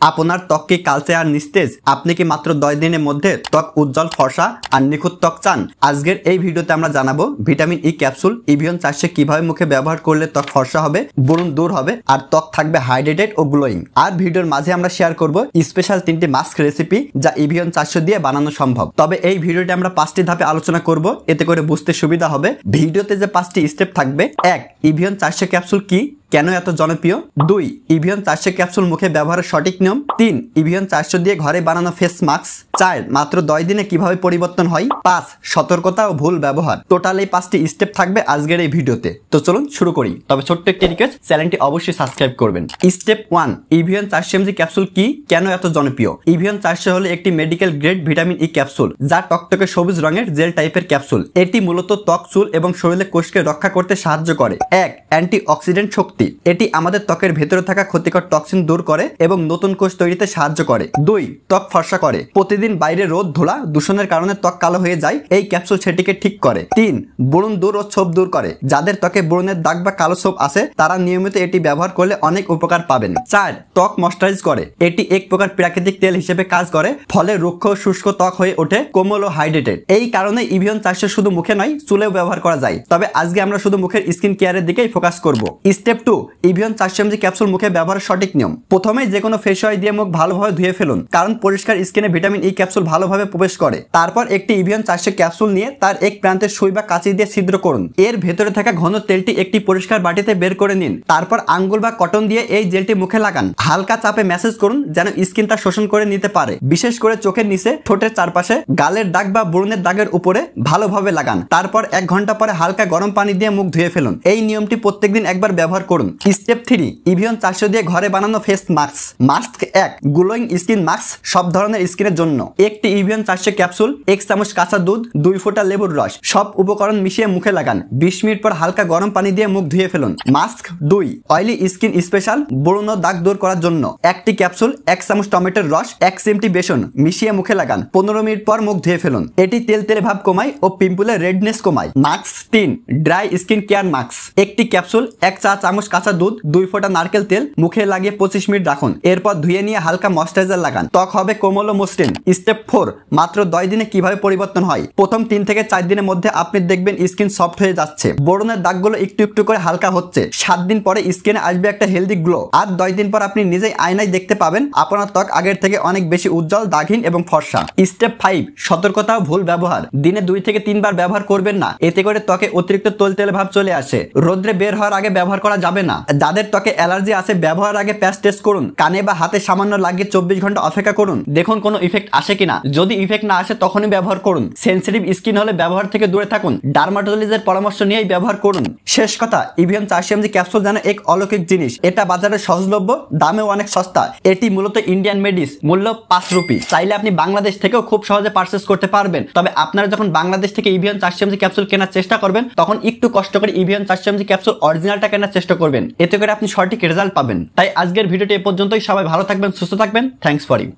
আপনার ত্বক কি কালচে আর নিস্তেজ? আপনি কি মাত্র 10 দিনের মধ্যে ত্বক উজ্জ্বল, ফর্সা আর নিখুঁত ত্বক চান? আজকের এই ভিডিওতে আমরা জানাবো ভিটামিন ই ক্যাপসুল ইভিয়ন 400 কিভাবে মুখে ব্যবহার করলে ত্বক ফর্সা হবে, ব্রণ দূর হবে আর ত্বক থাকবে হাইড্রেটেড ও গ্লোয়িং। আর ভিডিওর মাঝে আমরা শেয়ার করব স্পেশাল 3টি মাস্ক রেসিপি যা ইভিয়ন 400 দিয়ে বানানো সম্ভব। তবে এই ভিডিওতে আমরা 5টি ধাপে আলোচনা করব, এতে করে বুঝতে সুবিধা হবে। ভিডিওতে যে 5টি স্টেপ থাকবে: 1. ইভিয়ন 400 ক্যাপসুল কি, কেন এত জনপ্রিয়? 2. ইভিয়ন 400 ক্যাপসুল মুখে ব্যবহারের সঠিক নিয়ম। 3. ইভিয়ন 400 দিয়ে ঘরে বানানো ফেস মাস্ক। 4. মাত্র 10 দিনে কিভাবে পরিবর্তন হয়। 5. সতর্কতা ও ভুল ব্যবহার। টোটাল এই 5টি স্টেপ থাকবে আজকের এই ভিডিওতে। তো চলুন শুরু করি। তবে ছোট্ট একটি রিকোয়েস্ট, চ্যানেলটি অবশ্যই সাবস্ক্রাইব করবেন। স্টেপ 1. ইভিয়ন 400 mg ক্যাপসুল কি, কেন এত জনপ্রিয়? ইভিয়ন 400 হলো একটি medical grade vitamin E capsule যা টকটকে সবুজ রঙের জেল টাইপের ক্যাপসুল। এটি মূলত ত্বক, চুল এবং শরীরের কোষকে রক্ষা করতে সাহায্য করে। 1. অ্যান্টিঅক্সিডেন্ট শক্তি। এটি আমাদের ত্বকের ভেতরে থাকা ক্ষতিকর টক্সিন দূর করে এবং নতুন কোষ তৈরিতে সাহায্য করে। 2. ত্বক ফর্সা করে। প্রতিদিন বাইরে রোদ, ধুলা, দূষণের কারণে ত্বক কালো হয়ে যায়, এই ক্যাপসুল সেটিকে ঠিক করে। 3. ব্রণ দূর ও ছোপ দূর করে। যাদের ত্বকে ব্রণের দাগ বা কালো ছোপ আছে তারা নিয়মিত এটি ব্যবহার করলে অনেক উপকার পাবেন। 4. ত্বক ময়েশ্চারাইজ করে। এটি এক প্রকার প্রাকৃতিক তেল হিসেবে কাজ করে, ফলে রুক্ষ ও শুষ্ক ত্বক হয়ে ওঠে কোমল ও হাইড্রেটেড। এই কারণে ইভিয়ন 400 শুধু মুখে নয়, চুলেও ব্যবহার করা যায়। তবে আজকে আমরা শুধু মুখের স্কিন কেয়ারের দিকেই ফোকাস করব। স্টেপ 2. ইভিয়ন 400 mg ক্যাপসুল মুখে ব্যবহারের সঠিক নিয়ম। প্রথমে যে কোনো ফেস ওয়াশ দিয়ে মুখ ভালোভাবে ধুয়ে ফেলুন, কারণ পরিষ্কার স্কিনে ভিটামিন ই ক্যাপসুল ভালোভাবে প্রবেশ করে। তারপর একটি ইভিয়ন 400 ক্যাপসুল নিয়ে তার এক প্রান্তে সুই বা কাঁচি দিয়ে ছিদ্র করুন। এর ভেতরে থাকা ঘন তেলটি একটি পরিষ্কার বাটিতে বের করে নিন। তারপর আঙ্গুল বা কটন দিয়ে এই জেলটি মুখে লাগান। হালকা চাপে ম্যাসেজ করুন যেন স্কিন তা শোষণ করে নিতে পারে। বিশেষ করে চোখের নিচে, ঠোঁটের চারপাশে, গালের দাগ বা ব্রণের দাগের উপরে ভালোভাবে লাগান। তারপর 1 ঘন্টা পরে হালকা গরম পানি দিয়ে মুখ ধুয়ে ফেলুন। এই নিয়মটি প্রত্যেকদিন একবার ব্যবহার করুন। স্টেপ 3. ইভিয়ন 400 দিয়ে ঘরে বানানো face mask. Mask 1. Glowing skin mask, সব ধরনের স্কিনের জন্য। একটি ইভিয়ন 400 ক্যাপসুল, 1 চামচ কাঁচা দুধ, 2 ফোঁটা লেবুর রস, সব উপকরণ মিশিয়ে মুখে লাগান। 20 মিনিট পর হালকা গরম পানি দিয়ে মুখ ধুয়ে ফেলুন। মাস্ক 2. অয়েলি স্কিন স্পেশাল, ব্রণ ও দাগ দূর করার জন্য। একটি ক্যাপসুল, 1 চামচ টমেটোর রস, 1 চিমটি বেসন মিশিয়ে মুখে লাগান। 15 মিনিট পর মুখ ধুয়ে ফেলুন। এটি তেলতেলে ভাব কমায় ও পিম্পলের রেডনেস কমায়। Mask 3. Dry skin care mask. একটি ক্যাপসুল, 1 চা চামচ কাঁচা দুধ, 2 ফোঁটা নারকেল তেল, মুখে লাগিয়ে 25 মিনিট রাখুন। এরপর ধুয়ে নিয়ে হালকা ময়েশ্চারাইজার লাগান। ত্বক হবে কোমল ও মসৃণ। স্টেপ 4. মাত্র 10 দিনে কিভাবে পরিবর্তন হয়। প্রথম 3 থেকে 4 দিনের মধ্যে আপনি দেখবেন স্কিন সফট হয়ে যাচ্ছে, ব্রণের দাগগুলো একটু একটু করে হালকা হচ্ছে। 7 দিন পরে স্কিনে আসবে একটা হেলদি গ্লো। আর 10 দিন পর আপনি নিজেই আয়নায় দেখতে পাবেন আপনার ত্বক আগের থেকে অনেক বেশি উজ্জ্বল, দাগহীন এবং ফর্সা। স্টেপ 5. সতর্কতা ও ভুল ব্যবহার। দিনে 2 থেকে 3 বার ব্যবহার করবেন না, এতে করে ত্বকে অতিরিক্ত তেলতেলে ভাব চলে আসে। রোদ্রে বের হওয়ার আগে ব্যবহার করা যাবে না। যাদের ত্বকে অ্যালার্জি আছে ব্যবহার আগে প্যাচ টেস্ট করুন। কানে বা হাতে সামান্য লাগিয়ে 24 ঘন্টা অপেক্ষা করুন, দেখুন কোনো ইফেক্ট আসে কিনা। যদি ইফেক্ট না আসে তখনই ব্যবহার করুন। সেনসিটিভ স্কিন হলে ব্যবহার থেকে দূরে থাকুন, ডার্মাটোলজিস্টের পরামর্শ নিয়েই ব্যবহার করুন। শেষ কথা, ইভিয়ন 400 mg ক্যাপসুল যেন এক অলৌকিক জিনিস। এটা বাজারে সহজলভ্য, দামেও অনেক সস্তা। এটি মূলত ইন্ডিয়ান মেডিস, মূল্য 5 রুপি। চাইলে আপনি বাংলাদেশ থেকেও খুব সহজে পারচেস করতে পারবেন। তবে আপনারা যখন বাংলাদেশ থেকে ইভিয়ন 400 mg ক্যাপসুল কেনার চেষ্টা করবেন তখন একটু কষ্ট করে ইভিয়ন 400 mg ক্যাপসুল অরিজিনালটা কেনার চেষ্টা করবেন, এতে করে আপনি সঠিক রেজাল্ট পাবেন। তাই আজকের ভিডিওটি এ পর্যন্তই। সবাই ভালো থাকবেন, সুস্থ থাকবেন। Thanks for you.